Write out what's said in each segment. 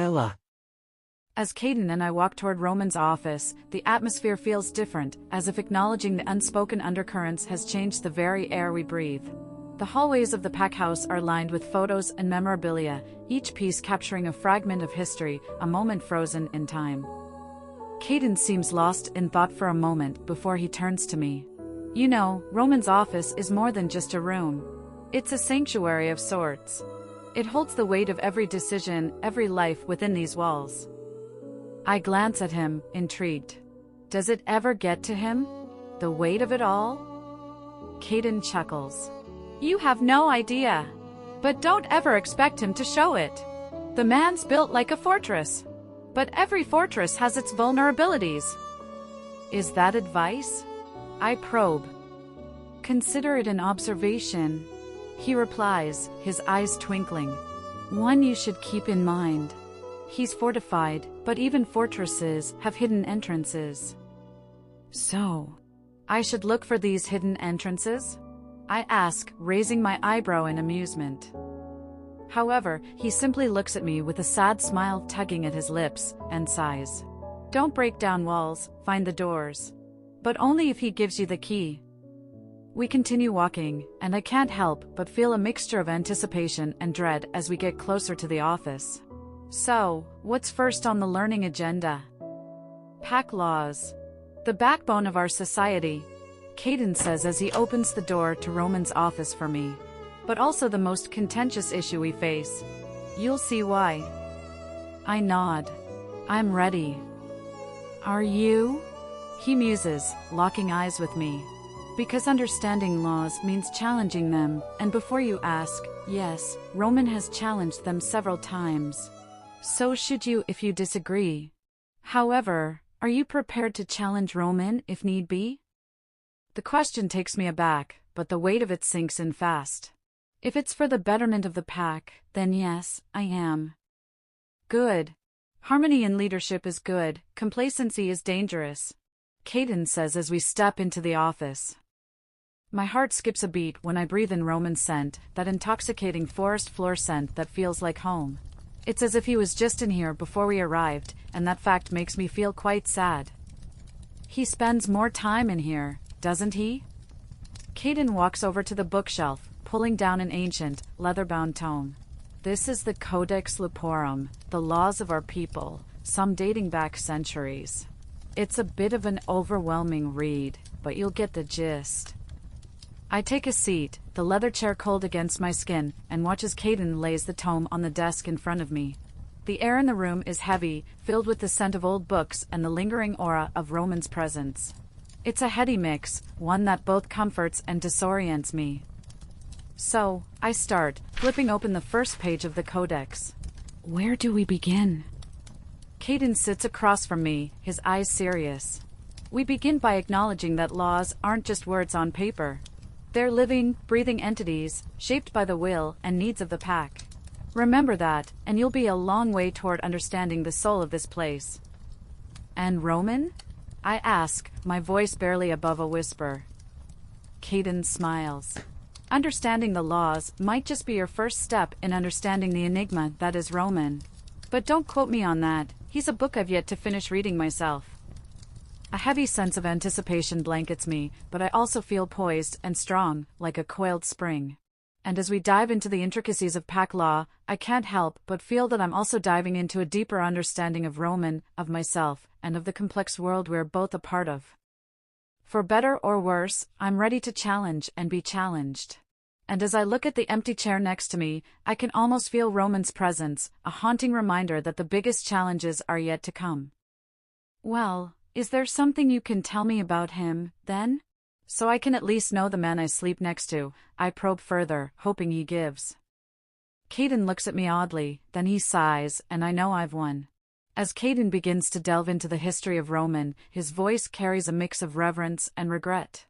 Ella. As Caden and I walk toward Roman's office, the atmosphere feels different, as if acknowledging the unspoken undercurrents has changed the very air we breathe. The hallways of the pack house are lined with photos and memorabilia, each piece capturing a fragment of history, a moment frozen in time. Caden seems lost in thought for a moment before he turns to me. You know, Roman's office is more than just a room. It's a sanctuary of sorts. It holds the weight of every decision, every life within these walls. I glance at him, intrigued. Does it ever get to him? The weight of it all? Caden chuckles. You have no idea. But don't ever expect him to show it. The man's built like a fortress. But every fortress has its vulnerabilities. Is that advice? I probe. Consider it an observation. He replies, his eyes twinkling. One you should keep in mind. He's fortified, but even fortresses have hidden entrances. So, I should look for these hidden entrances? I ask, raising my eyebrow in amusement. However, he simply looks at me with a sad smile tugging at his lips, and sighs. Don't break down walls, find the doors. But only if he gives you the key. We continue walking, and I can't help but feel a mixture of anticipation and dread as we get closer to the office. So, what's first on the learning agenda? Pack laws. The backbone of our society, Caden says as he opens the door to Roman's office for me. But also the most contentious issue we face. You'll see why. I nod. I'm ready. Are you? He muses, locking eyes with me. Because understanding laws means challenging them, and before you ask, yes, Roman has challenged them several times. So should you if you disagree. However, are you prepared to challenge Roman if need be? The question takes me aback, but the weight of it sinks in fast. If it's for the betterment of the pack, then yes, I am. Good. Harmony in leadership is good, complacency is dangerous, Caden says as we step into the office. My heart skips a beat when I breathe in Roman's scent, that intoxicating forest floor scent that feels like home. It's as if he was just in here before we arrived, and that fact makes me feel quite sad. He spends more time in here, doesn't he? Caden walks over to the bookshelf, pulling down an ancient, leather-bound tome. This is the Codex Luporum, the laws of our people, some dating back centuries. It's a bit of an overwhelming read, but you'll get the gist. I take a seat, the leather chair cold against my skin, and watch as Caden lays the tome on the desk in front of me. The air in the room is heavy, filled with the scent of old books and the lingering aura of Roman's presence. It's a heady mix, one that both comforts and disorients me. So, I start, flipping open the first page of the Codex. Where do we begin? Caden sits across from me, his eyes serious. We begin by acknowledging that laws aren't just words on paper. They're living, breathing entities, shaped by the will and needs of the pack. Remember that, and you'll be a long way toward understanding the soul of this place. And Roman? I ask, my voice barely above a whisper. Caden smiles. Understanding the laws might just be your first step in understanding the enigma that is Roman. But don't quote me on that, he's a book I've yet to finish reading myself. A heavy sense of anticipation blankets me, but I also feel poised and strong, like a coiled spring. And as we dive into the intricacies of pack law, I can't help but feel that I'm also diving into a deeper understanding of Roman, of myself, and of the complex world we're both a part of. For better or worse, I'm ready to challenge and be challenged. And as I look at the empty chair next to me, I can almost feel Roman's presence, a haunting reminder that the biggest challenges are yet to come. Well, is there something you can tell me about him, then? So I can at least know the man I sleep next to, I probe further, hoping he gives. Caden looks at me oddly, then he sighs, and I know I've won. As Caden begins to delve into the history of Roman, his voice carries a mix of reverence and regret.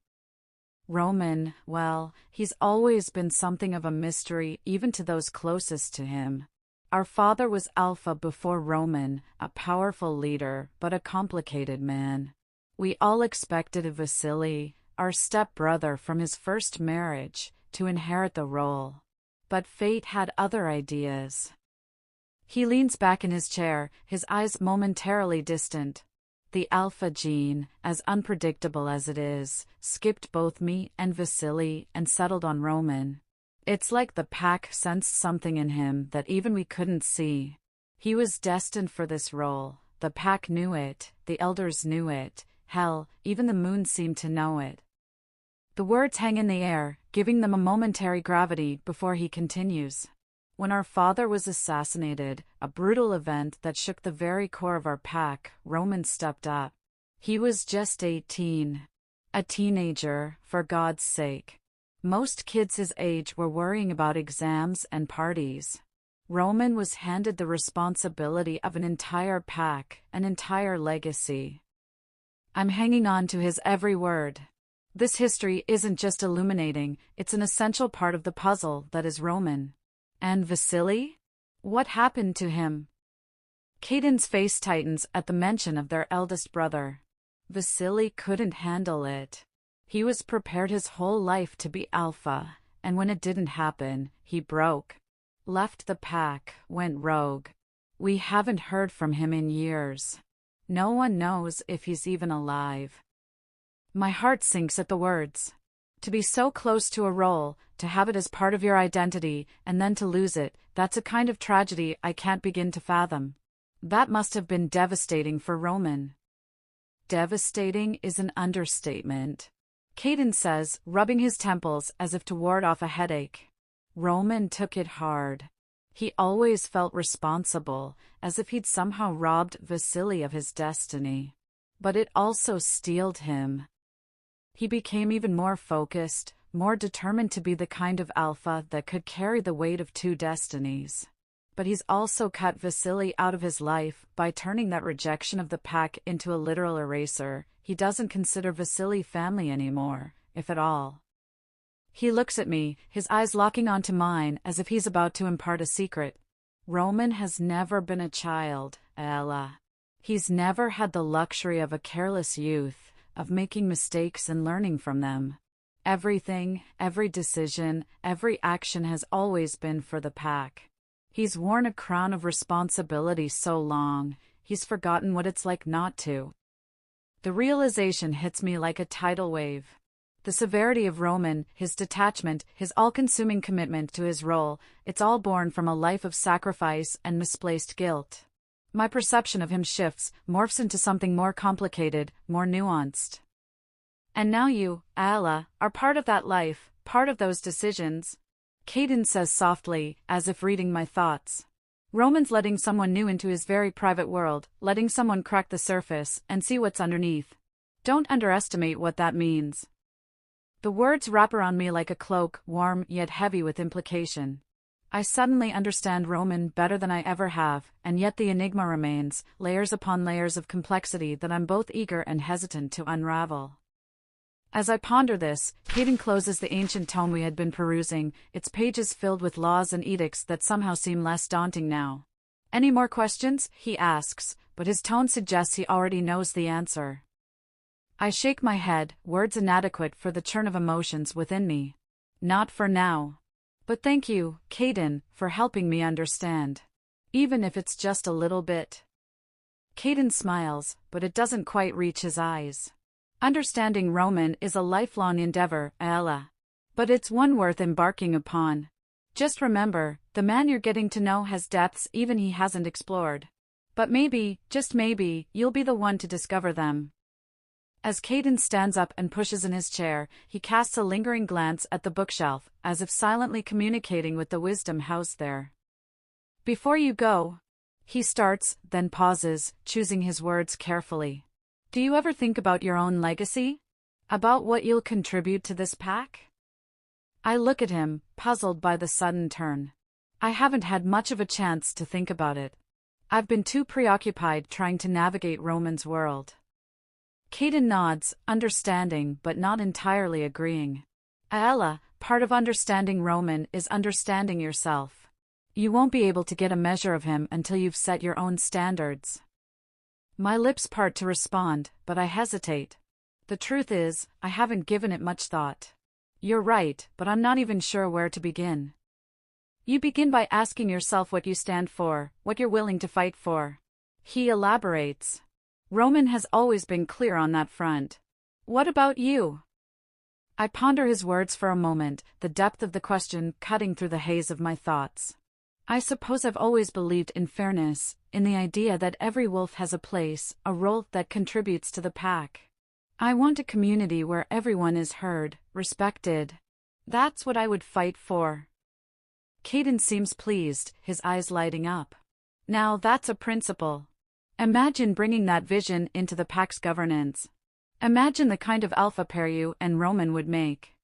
Roman, well, he's always been something of a mystery even to those closest to him. Our father was Alpha before Roman, a powerful leader, but a complicated man. We all expected Vasily, our step-brother from his first marriage, to inherit the role. But fate had other ideas. He leans back in his chair, his eyes momentarily distant. The alpha gene, as unpredictable as it is, skipped both me and Vasily and settled on Roman. It's like the pack sensed something in him that even we couldn't see. He was destined for this role. The pack knew it, the elders knew it, hell, even the moon seemed to know it. The words hang in the air, giving them a momentary gravity before he continues. When our father was assassinated, a brutal event that shook the very core of our pack, Roman stepped up. He was just 18. A teenager, for God's sake. Most kids his age were worrying about exams and parties. Roman was handed the responsibility of an entire pack, an entire legacy. I'm hanging on to his every word. This history isn't just illuminating, it's an essential part of the puzzle that is Roman. And Vasily? What happened to him? Caden's face tightens at the mention of their eldest brother. Vasily couldn't handle it. He was prepared his whole life to be alpha, and when it didn't happen, he broke. Left the pack, went rogue. We haven't heard from him in years. No one knows if he's even alive. My heart sinks at the words. To be so close to a role, to have it as part of your identity, and then to lose it, that's a kind of tragedy I can't begin to fathom. That must have been devastating for Roman. Devastating is an understatement. Caden says, rubbing his temples as if to ward off a headache. Roman took it hard. He always felt responsible, as if he'd somehow robbed Vasily of his destiny. But it also steeled him. He became even more focused, more determined to be the kind of alpha that could carry the weight of two destinies. But he's also cut Vasily out of his life by turning that rejection of the pack into a literal eraser. He doesn't consider Vasily family anymore, if at all. He looks at me, his eyes locking onto mine as if he's about to impart a secret. Roman has never been a child, Ella. He's never had the luxury of a careless youth, of making mistakes and learning from them. Everything, every decision, every action has always been for the pack. He's worn a crown of responsibility so long, he's forgotten what it's like not to. The realization hits me like a tidal wave. The severity of Roman, his detachment, his all-consuming commitment to his role, it's all born from a life of sacrifice and misplaced guilt. My perception of him shifts, morphs into something more complicated, more nuanced. And now you, Alla, are part of that life, part of those decisions. Caden says softly, as if reading my thoughts. Roman's letting someone new into his very private world, letting someone crack the surface and see what's underneath. Don't underestimate what that means. The words wrap around me like a cloak, warm yet heavy with implication. I suddenly understand Roman better than I ever have, and yet the enigma remains, layers upon layers of complexity that I'm both eager and hesitant to unravel. As I ponder this, Caden closes the ancient tome we had been perusing, its pages filled with laws and edicts that somehow seem less daunting now. Any more questions? He asks, but his tone suggests he already knows the answer. I shake my head, words inadequate for the churn of emotions within me. Not for now. But thank you, Caden, for helping me understand. Even if it's just a little bit. Caden smiles, but it doesn't quite reach his eyes. Understanding Roman is a lifelong endeavor, Ella. But it's one worth embarking upon. Just remember, the man you're getting to know has depths even he hasn't explored. But maybe, just maybe, you'll be the one to discover them. As Caden stands up and pushes in his chair, he casts a lingering glance at the bookshelf, as if silently communicating with the wisdom housed there. Before you go, he starts, then pauses, choosing his words carefully. Do you ever think about your own legacy? About what you'll contribute to this pack? I look at him, puzzled by the sudden turn. I haven't had much of a chance to think about it. I've been too preoccupied trying to navigate Roman's world. Caden nods, understanding but not entirely agreeing. Ella, part of understanding Roman is understanding yourself. You won't be able to get a measure of him until you've set your own standards. My lips part to respond, but I hesitate. The truth is, I haven't given it much thought. You're right, but I'm not even sure where to begin. You begin by asking yourself what you stand for, what you're willing to fight for. He elaborates. Roman has always been clear on that front. What about you? I ponder his words for a moment, the depth of the question cutting through the haze of my thoughts. I suppose I've always believed in fairness, in the idea that every wolf has a place, a role that contributes to the pack. I want a community where everyone is heard, respected. That's what I would fight for. Caden seems pleased, his eyes lighting up. Now that's a principle. Imagine bringing that vision into the pack's governance. Imagine the kind of alpha pair you and Roman would make.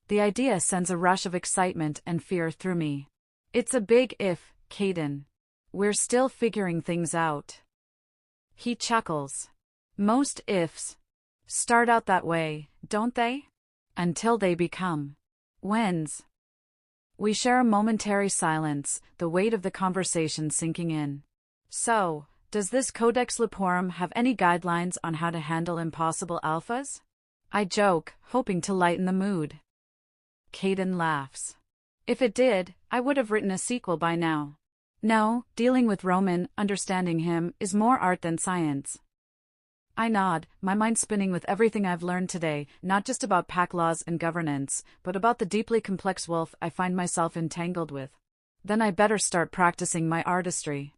The idea sends a rush of excitement and fear through me. It's a big if, Caden. We're still figuring things out. He chuckles. Most ifs start out that way, don't they? Until they become whens. We share a momentary silence, the weight of the conversation sinking in. So, does this Codex Leporum have any guidelines on how to handle impossible alphas? I joke, hoping to lighten the mood. Caden laughs. If it did, I would have written a sequel by now. No, dealing with Roman, understanding him, is more art than science. I nod, my mind spinning with everything I've learned today, not just about pack laws and governance, but about the deeply complex wolf I find myself entangled with. Then I better start practicing my artistry.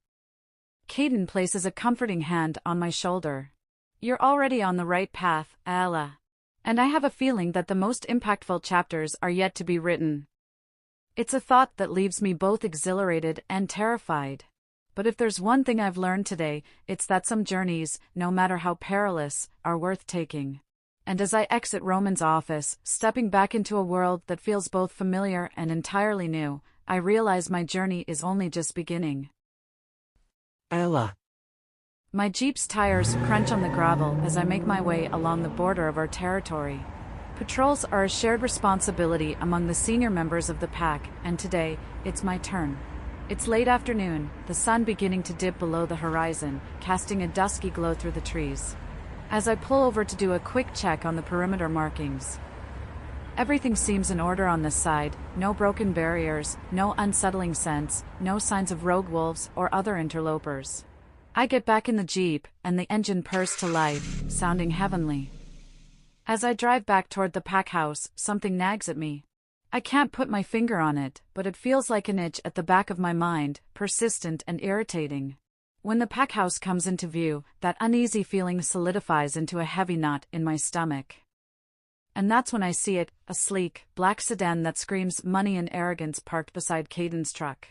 Caden places a comforting hand on my shoulder. You're already on the right path, Ella. And I have a feeling that the most impactful chapters are yet to be written. It's a thought that leaves me both exhilarated and terrified. But if there's one thing I've learned today, it's that some journeys, no matter how perilous, are worth taking. And as I exit Roman's office, stepping back into a world that feels both familiar and entirely new, I realize my journey is only just beginning. Ella. My Jeep's tires crunch on the gravel as I make my way along the border of our territory. Patrols are a shared responsibility among the senior members of the pack, and today, it's my turn. It's late afternoon, the sun beginning to dip below the horizon, casting a dusky glow through the trees. As I pull over to do a quick check on the perimeter markings. Everything seems in order on this side, no broken barriers, no unsettling scents, no signs of rogue wolves or other interlopers. I get back in the Jeep, and the engine purrs to life, sounding heavenly. As I drive back toward the pack house, something nags at me. I can't put my finger on it, but it feels like an itch at the back of my mind, persistent and irritating. When the pack house comes into view, that uneasy feeling solidifies into a heavy knot in my stomach. And that's when I see it, a sleek, black sedan that screams money and arrogance parked beside Caden's truck.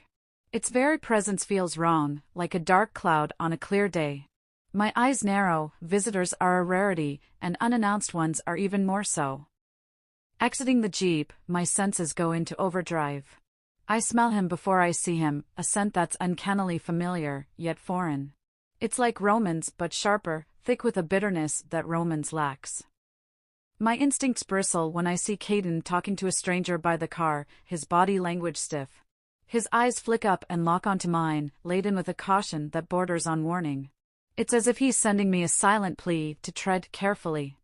Its very presence feels wrong, like a dark cloud on a clear day. My eyes narrow, visitors are a rarity, and unannounced ones are even more so. Exiting the Jeep, my senses go into overdrive. I smell him before I see him, a scent that's uncannily familiar, yet foreign. It's like Roman's, but sharper, thick with a bitterness that Roman's lacks. My instincts bristle when I see Caden talking to a stranger by the car, his body language stiff. His eyes flick up and lock onto mine, laden with a caution that borders on warning. It's as if he's sending me a silent plea to tread carefully.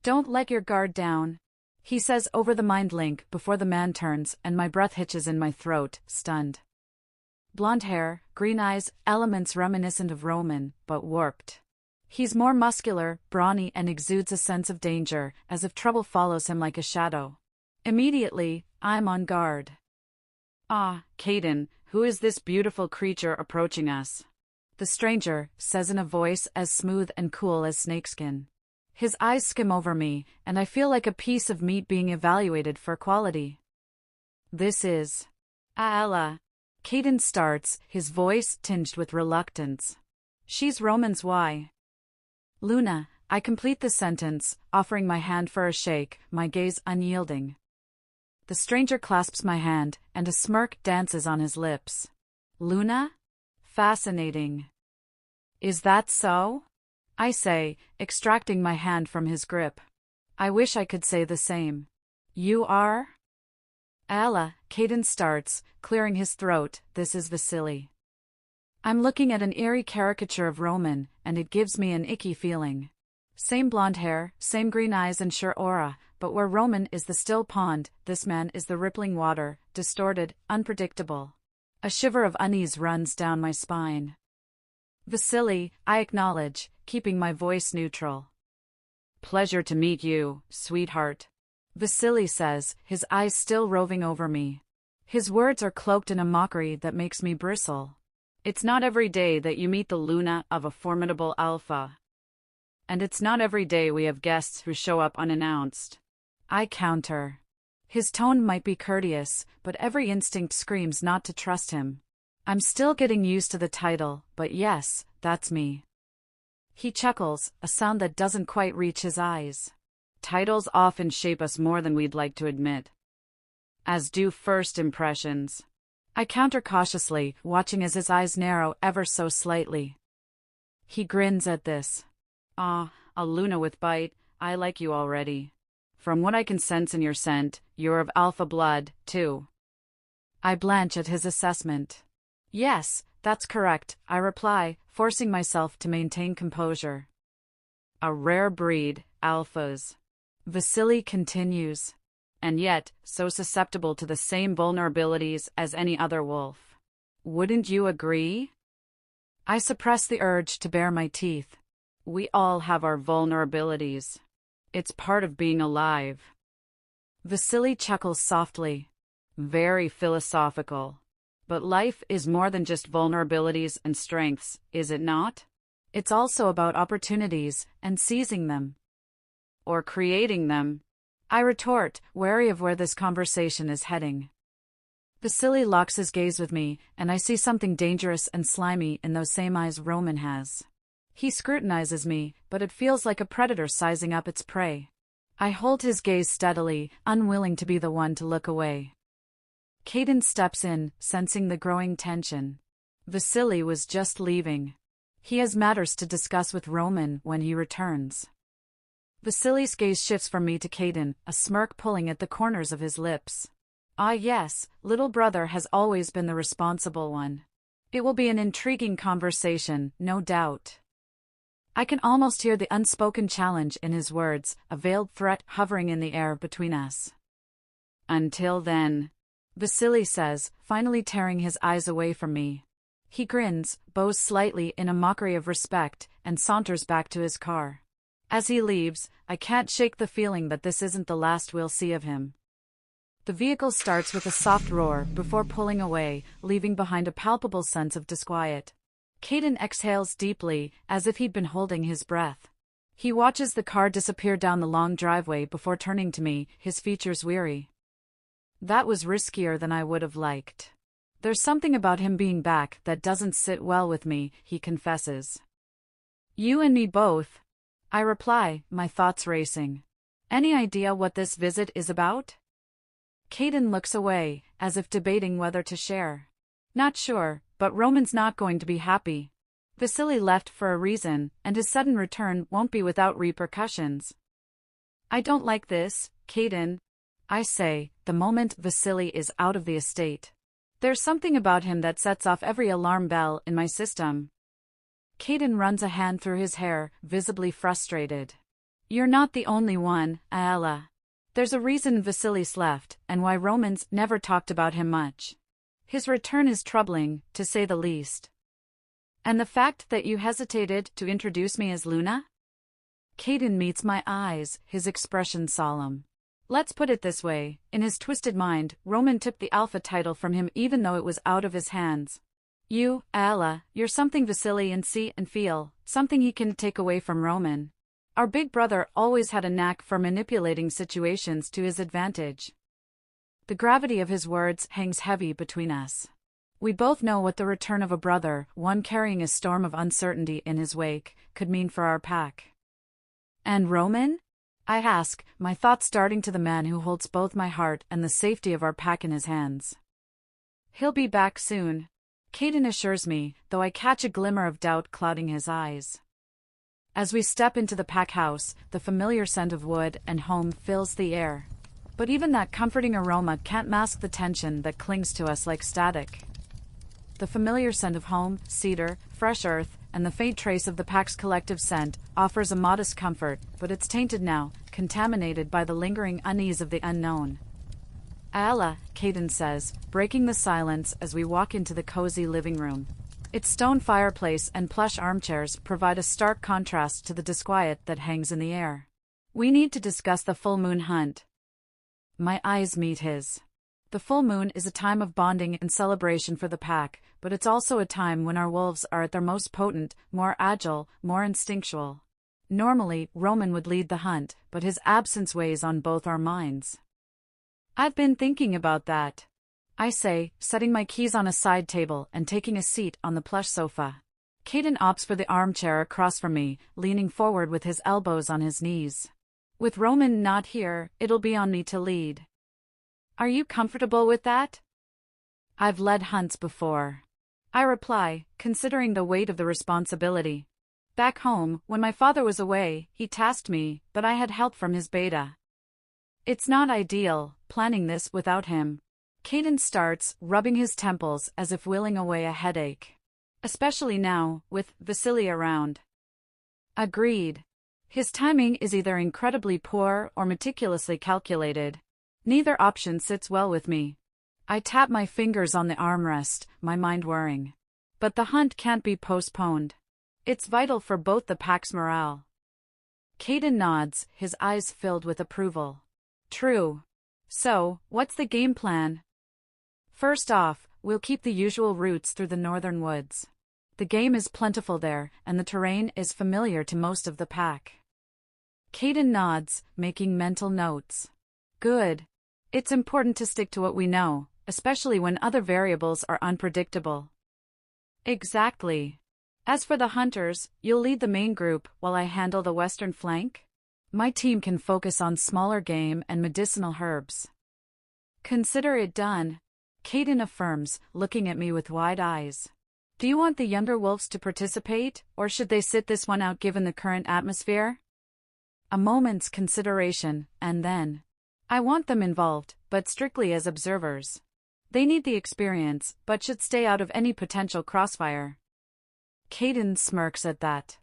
Don't let your guard down, he says over the mind link before the man turns, and my breath hitches in my throat, stunned. Blonde hair, green eyes, elements reminiscent of Roman, but warped. He's more muscular, brawny, and exudes a sense of danger, as if trouble follows him like a shadow. Immediately, I'm on guard. Ah, Caden, who is this beautiful creature approaching us? The stranger says in a voice as smooth and cool as snakeskin. His eyes skim over me, and I feel like a piece of meat being evaluated for quality. This is Ella. Caden starts, his voice tinged with reluctance. She's Roman's wife. Luna, I complete the sentence, offering my hand for a shake, my gaze unyielding. The stranger clasps my hand, and a smirk dances on his lips. Luna? Fascinating. Is that so? I say, extracting my hand from his grip. I wish I could say the same. You are? Ella, Caden starts, clearing his throat, this is Vasily. I'm looking at an eerie caricature of Roman, and it gives me an icky feeling. Same blonde hair, same green eyes and sure aura, but where Roman is the still pond, this man is the rippling water, distorted, unpredictable. A shiver of unease runs down my spine. Vasily, I acknowledge, keeping my voice neutral. Pleasure to meet you, sweetheart. Vasily says, his eyes still roving over me. His words are cloaked in a mockery that makes me bristle. It's not every day that you meet the Luna of a formidable alpha. And it's not every day we have guests who show up unannounced. I counter. His tone might be courteous, but every instinct screams not to trust him. I'm still getting used to the title, but yes, that's me. He chuckles, a sound that doesn't quite reach his eyes. Titles often shape us more than we'd like to admit. As do first impressions. I counter cautiously, watching as his eyes narrow ever so slightly. He grins at this. Ah, a Luna with bite, I like you already. From what I can sense in your scent, you're of alpha blood, too. I blanch at his assessment. Yes, that's correct, I reply, forcing myself to maintain composure. A rare breed, alphas. Vasily continues. And yet, so susceptible to the same vulnerabilities as any other wolf. Wouldn't you agree? I suppress the urge to bare my teeth. We all have our vulnerabilities. It's part of being alive. Vasily chuckles softly. Very philosophical. But life is more than just vulnerabilities and strengths, is it not? It's also about opportunities and seizing them. Or creating them. I retort, wary of where this conversation is heading. Vasily locks his gaze with me, and I see something dangerous and slimy in those same eyes Roman has. He scrutinizes me, but it feels like a predator sizing up its prey. I hold his gaze steadily, unwilling to be the one to look away. Caden steps in, sensing the growing tension. Vasily was just leaving. He has matters to discuss with Roman when he returns. Vasily's gaze shifts from me to Caden, a smirk pulling at the corners of his lips. Ah yes, little brother has always been the responsible one. It will be an intriguing conversation, no doubt. I can almost hear the unspoken challenge in his words, a veiled threat hovering in the air between us. Until then, Vasily says, finally tearing his eyes away from me. He grins, bows slightly in a mockery of respect, and saunters back to his car. As he leaves, I can't shake the feeling that this isn't the last we'll see of him. The vehicle starts with a soft roar before pulling away, leaving behind a palpable sense of disquiet. Caden exhales deeply, as if he'd been holding his breath. He watches the car disappear down the long driveway before turning to me, his features weary. That was riskier than I would have liked. There's something about him being back that doesn't sit well with me, he confesses. You and me both. I reply, my thoughts racing. Any idea what this visit is about? Caden looks away, as if debating whether to share. Not sure, but Roman's not going to be happy. Vasily left for a reason, and his sudden return won't be without repercussions. I don't like this, Caden. I say, the moment Vasily is out of the estate. There's something about him that sets off every alarm bell in my system. Caden runs a hand through his hair, visibly frustrated. You're not the only one, Aella. There's a reason Vasily's left, and why Roman's never talked about him much. His return is troubling, to say the least. And the fact that you hesitated to introduce me as Luna? Caden meets my eyes, his expression solemn. Let's put it this way, in his twisted mind, Roman took the alpha title from him even though it was out of his hands. You, Aella, you're something Vasily can see and feel, something he can take away from Roman. Our big brother always had a knack for manipulating situations to his advantage. The gravity of his words hangs heavy between us. We both know what the return of a brother, one carrying a storm of uncertainty in his wake, could mean for our pack. And Roman? I ask, my thoughts darting to the man who holds both my heart and the safety of our pack in his hands. He'll be back soon. Caden assures me, though I catch a glimmer of doubt clouding his eyes. As we step into the pack house, the familiar scent of wood and home fills the air. But even that comforting aroma can't mask the tension that clings to us like static. The familiar scent of home, cedar, fresh earth, and the faint trace of the pack's collective scent offers a modest comfort, but it's tainted now, contaminated by the lingering unease of the unknown. Ella, Caden says, breaking the silence as we walk into the cozy living room. Its stone fireplace and plush armchairs provide a stark contrast to the disquiet that hangs in the air. We need to discuss the full moon hunt. My eyes meet his. The full moon is a time of bonding and celebration for the pack, but it's also a time when our wolves are at their most potent, more agile, more instinctual. Normally, Roman would lead the hunt, but his absence weighs on both our minds. I've been thinking about that, I say, setting my keys on a side table and taking a seat on the plush sofa. Caden opts for the armchair across from me, leaning forward with his elbows on his knees. With Roman not here, it'll be on me to lead. Are you comfortable with that? I've led hunts before, I reply, considering the weight of the responsibility. Back home, when my father was away, he tasked me, but I had help from his beta. It's not ideal, planning this without him. Caden starts, rubbing his temples as if willing away a headache. Especially now, with Vasily around. Agreed. His timing is either incredibly poor or meticulously calculated. Neither option sits well with me. I tap my fingers on the armrest, my mind whirring. But the hunt can't be postponed. It's vital for both the pack's morale. Caden nods, his eyes filled with approval. True. So, what's the game plan? First off, we'll keep the usual routes through the northern woods. The game is plentiful there, and the terrain is familiar to most of the pack. Caden nods, making mental notes. Good. It's important to stick to what we know, especially when other variables are unpredictable. Exactly. As for the hunters, you'll lead the main group while I handle the western flank? My team can focus on smaller game and medicinal herbs. Consider it done, Caden affirms, looking at me with wide eyes. Do you want the younger wolves to participate, or should they sit this one out given the current atmosphere? A moment's consideration, and then. I want them involved, but strictly as observers. They need the experience, but should stay out of any potential crossfire. Caden smirks at that.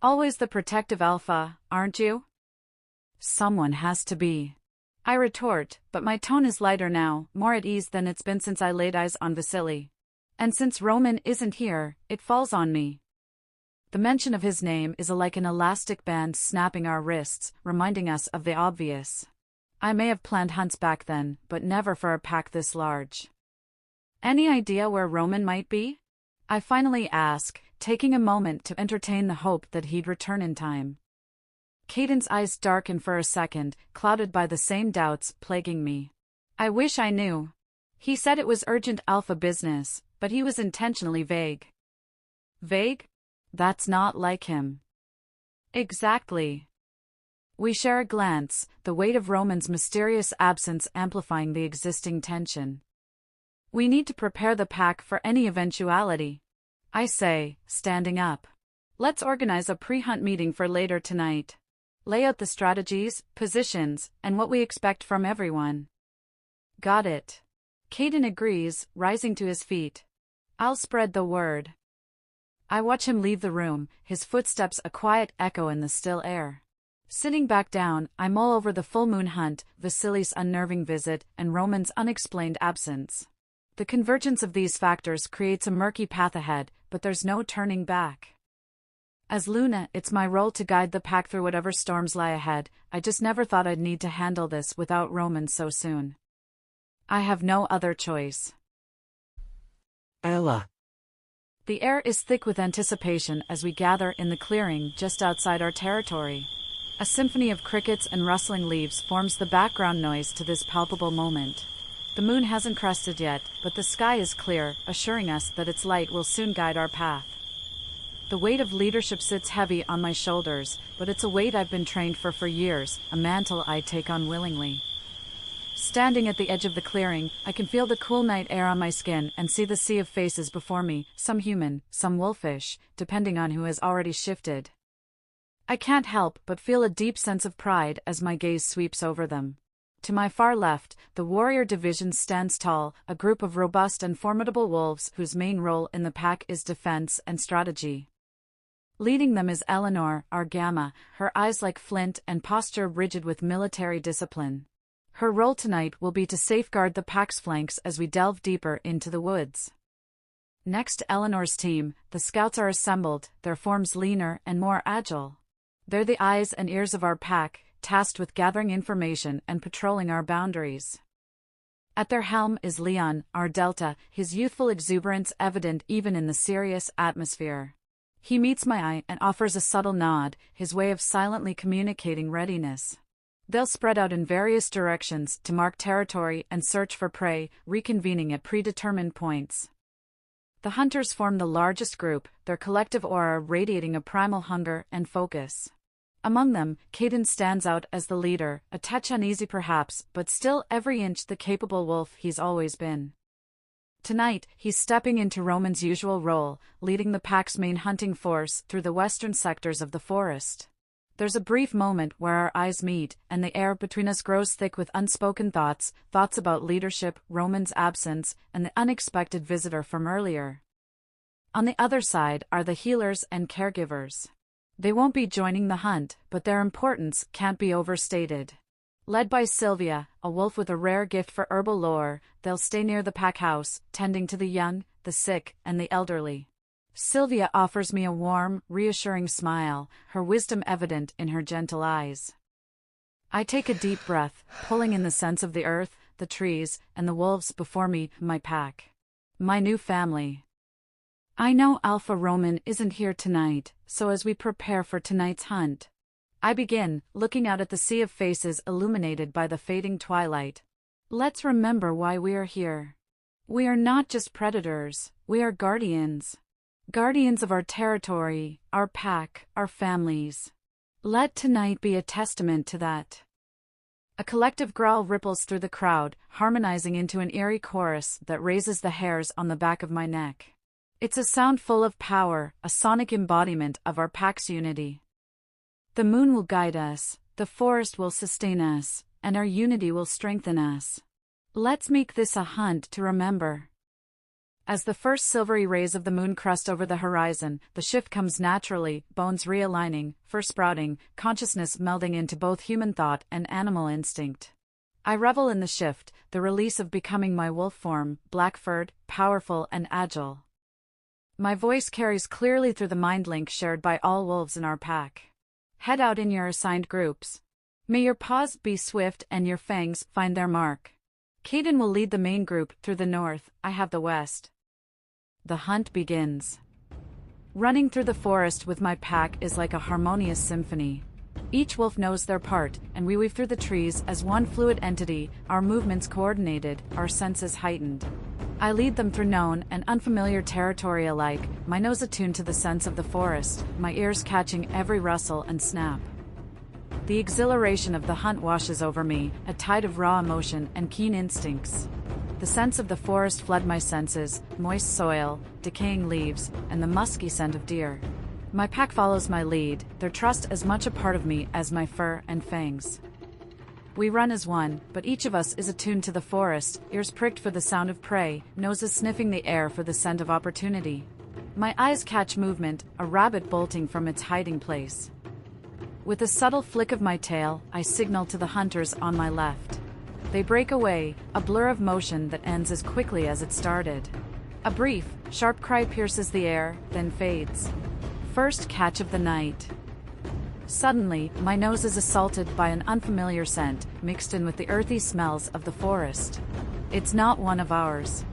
Always the protective alpha, aren't you? Someone has to be. I retort, but my tone is lighter now, more at ease than it's been since I laid eyes on Vasily. And since Roman isn't here, it falls on me. The mention of his name is like an elastic band snapping our wrists, reminding us of the obvious. I may have planned hunts back then, but never for a pack this large. Any idea where Roman might be? I finally ask, taking a moment to entertain the hope that he'd return in time. Caden's eyes darken for a second, clouded by the same doubts plaguing me. I wish I knew. He said it was urgent alpha business, but he was intentionally vague. Vague? That's not like him. Exactly. We share a glance, the weight of Roman's mysterious absence amplifying the existing tension. We need to prepare the pack for any eventuality, I say, standing up. Let's organize a pre-hunt meeting for later tonight. Lay out the strategies, positions, and what we expect from everyone. Got it. Caden agrees, rising to his feet. I'll spread the word. I watch him leave the room, his footsteps a quiet echo in the still air. Sitting back down, I mull over the full moon hunt, Vasily's unnerving visit, and Roman's unexplained absence. The convergence of these factors creates a murky path ahead, but there's no turning back. As Luna, it's my role to guide the pack through whatever storms lie ahead. I just never thought I'd need to handle this without Roman so soon. I have no other choice. Ella. The air is thick with anticipation as we gather in the clearing just outside our territory. A symphony of crickets and rustling leaves forms the background noise to this palpable moment. The moon hasn't crested yet, but the sky is clear, assuring us that its light will soon guide our path. The weight of leadership sits heavy on my shoulders, but it's a weight I've been trained for years, a mantle I take on willingly. Standing at the edge of the clearing, I can feel the cool night air on my skin and see the sea of faces before me, some human, some wolfish, depending on who has already shifted. I can't help but feel a deep sense of pride as my gaze sweeps over them. To my far left, the warrior division stands tall, a group of robust and formidable wolves whose main role in the pack is defense and strategy. Leading them is Eleanor, our gamma, her eyes like flint and posture rigid with military discipline. Her role tonight will be to safeguard the pack's flanks as we delve deeper into the woods. Next to Eleanor's team, the scouts are assembled, their forms leaner and more agile. They're the eyes and ears of our pack, tasked with gathering information and patrolling our boundaries. At their helm is Leon, our Delta, his youthful exuberance evident even in the serious atmosphere. He meets my eye and offers a subtle nod, his way of silently communicating readiness. They'll spread out in various directions to mark territory and search for prey, reconvening at predetermined points. The hunters form the largest group, their collective aura radiating a primal hunger and focus. Among them, Caden stands out as the leader, a touch uneasy perhaps, but still every inch the capable wolf he's always been. Tonight, he's stepping into Roman's usual role, leading the pack's main hunting force through the western sectors of the forest. There's a brief moment where our eyes meet, and the air between us grows thick with unspoken thoughts about leadership, Roman's absence, and the unexpected visitor from earlier. On the other side are the healers and caregivers. They won't be joining the hunt, but their importance can't be overstated. Led by Sylvia, a wolf with a rare gift for herbal lore, they'll stay near the pack house, tending to the young, the sick, and the elderly. Sylvia offers me a warm, reassuring smile, her wisdom evident in her gentle eyes. I take a deep breath, pulling in the sense of the earth, the trees, and the wolves before me, my pack. My new family. I know Alpha Roman isn't here tonight, so as we prepare for tonight's hunt, I begin, looking out at the sea of faces illuminated by the fading twilight. Let's remember why we are here. We are not just predators, we are guardians. Guardians of our territory, our pack, our families. Let tonight be a testament to that. A collective growl ripples through the crowd, harmonizing into an eerie chorus that raises the hairs on the back of my neck. It's a sound full of power, a sonic embodiment of our pack's unity. The moon will guide us, the forest will sustain us, and our unity will strengthen us. Let's make this a hunt to remember. As the first silvery rays of the moon crest over the horizon, the shift comes naturally, bones realigning, fur sprouting, consciousness melding into both human thought and animal instinct. I revel in the shift, the release of becoming my wolf form, black-furred, powerful and agile. My voice carries clearly through the mind link shared by all wolves in our pack. Head out in your assigned groups. May your paws be swift and your fangs find their mark. Caden will lead the main group through the north, I have the west. The hunt begins. Running through the forest with my pack is like a harmonious symphony. Each wolf knows their part, and we weave through the trees as one fluid entity, our movements coordinated, our senses heightened. I lead them through known and unfamiliar territory alike, my nose attuned to the sense of the forest, my ears catching every rustle and snap. The exhilaration of the hunt washes over me, a tide of raw emotion and keen instincts. The sense of the forest flood my senses, moist soil, decaying leaves, and the musky scent of deer. My pack follows my lead, their trust as much a part of me as my fur and fangs. We run as one, but each of us is attuned to the forest, ears pricked for the sound of prey, noses sniffing the air for the scent of opportunity. My eyes catch movement, a rabbit bolting from its hiding place. With a subtle flick of my tail, I signal to the hunters on my left. They break away, a blur of motion that ends as quickly as it started. A brief, sharp cry pierces the air, then fades. First catch of the night. Suddenly, my nose is assaulted by an unfamiliar scent, mixed in with the earthy smells of the forest. It's not one of ours.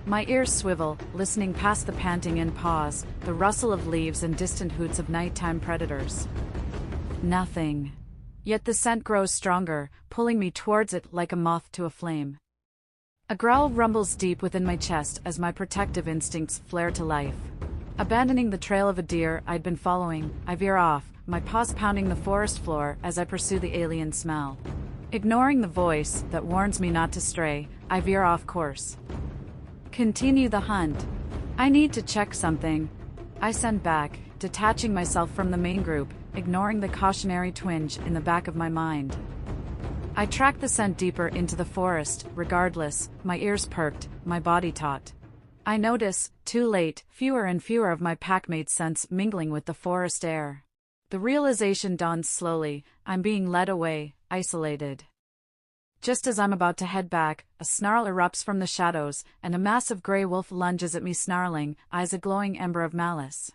My ears swivel, listening past the panting and pause, the rustle of leaves and distant hoots of nighttime predators. Nothing. Yet the scent grows stronger, pulling me towards it like a moth to a flame. A growl rumbles deep within my chest as my protective instincts flare to life. Abandoning the trail of a deer I'd been following, I veer off, my paws pounding the forest floor as I pursue the alien smell. Ignoring the voice that warns me not to stray, I veer off course. Continue the hunt. I need to check something. I send back, detaching myself from the main group, ignoring the cautionary twinge in the back of my mind. I track the scent deeper into the forest, regardless, my ears perked, my body taut. I notice, too late, fewer and fewer of my packmates' scents mingling with the forest air. The realization dawns slowly: I'm being led away, isolated. Just as I'm about to head back, a snarl erupts from the shadows, and a massive gray wolf lunges at me snarling, eyes a glowing ember of malice.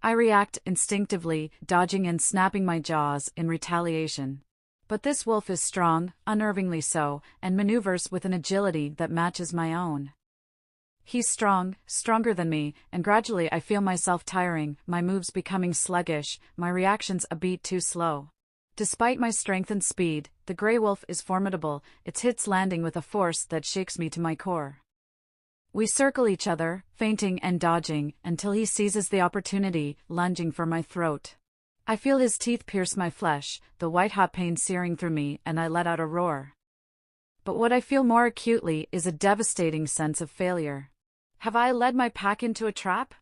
I react instinctively, dodging and snapping my jaws in retaliation. But this wolf is strong, unnervingly so, and maneuvers with an agility that matches my own. He's strong, stronger than me, and gradually I feel myself tiring, my moves becoming sluggish, my reactions a beat too slow. Despite my strength and speed, the gray wolf is formidable, its hits landing with a force that shakes me to my core. We circle each other, feinting and dodging, until he seizes the opportunity, lunging for my throat. I feel his teeth pierce my flesh, the white-hot pain searing through me, and I let out a roar. But what I feel more acutely is a devastating sense of failure. Have I led my pack into a trap?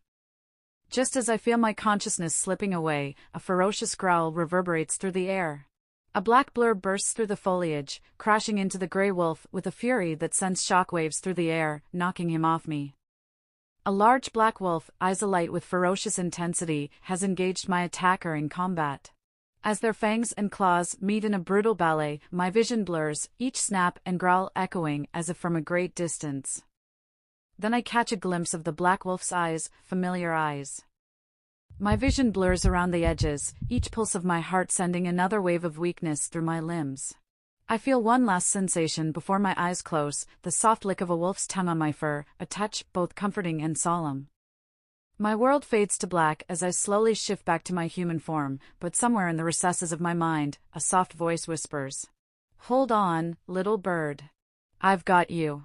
Just as I feel my consciousness slipping away, a ferocious growl reverberates through the air. A black blur bursts through the foliage, crashing into the gray wolf with a fury that sends shockwaves through the air, knocking him off me. A large black wolf, eyes alight with ferocious intensity, has engaged my attacker in combat. As their fangs and claws meet in a brutal ballet, my vision blurs, each snap and growl echoing as if from a great distance. Then I catch a glimpse of the black wolf's eyes, familiar eyes. My vision blurs around the edges, each pulse of my heart sending another wave of weakness through my limbs. I feel one last sensation before my eyes close, the soft lick of a wolf's tongue on my fur, a touch both comforting and solemn. My world fades to black as I slowly shift back to my human form, but somewhere in the recesses of my mind, a soft voice whispers, "Hold on, little bird. I've got you."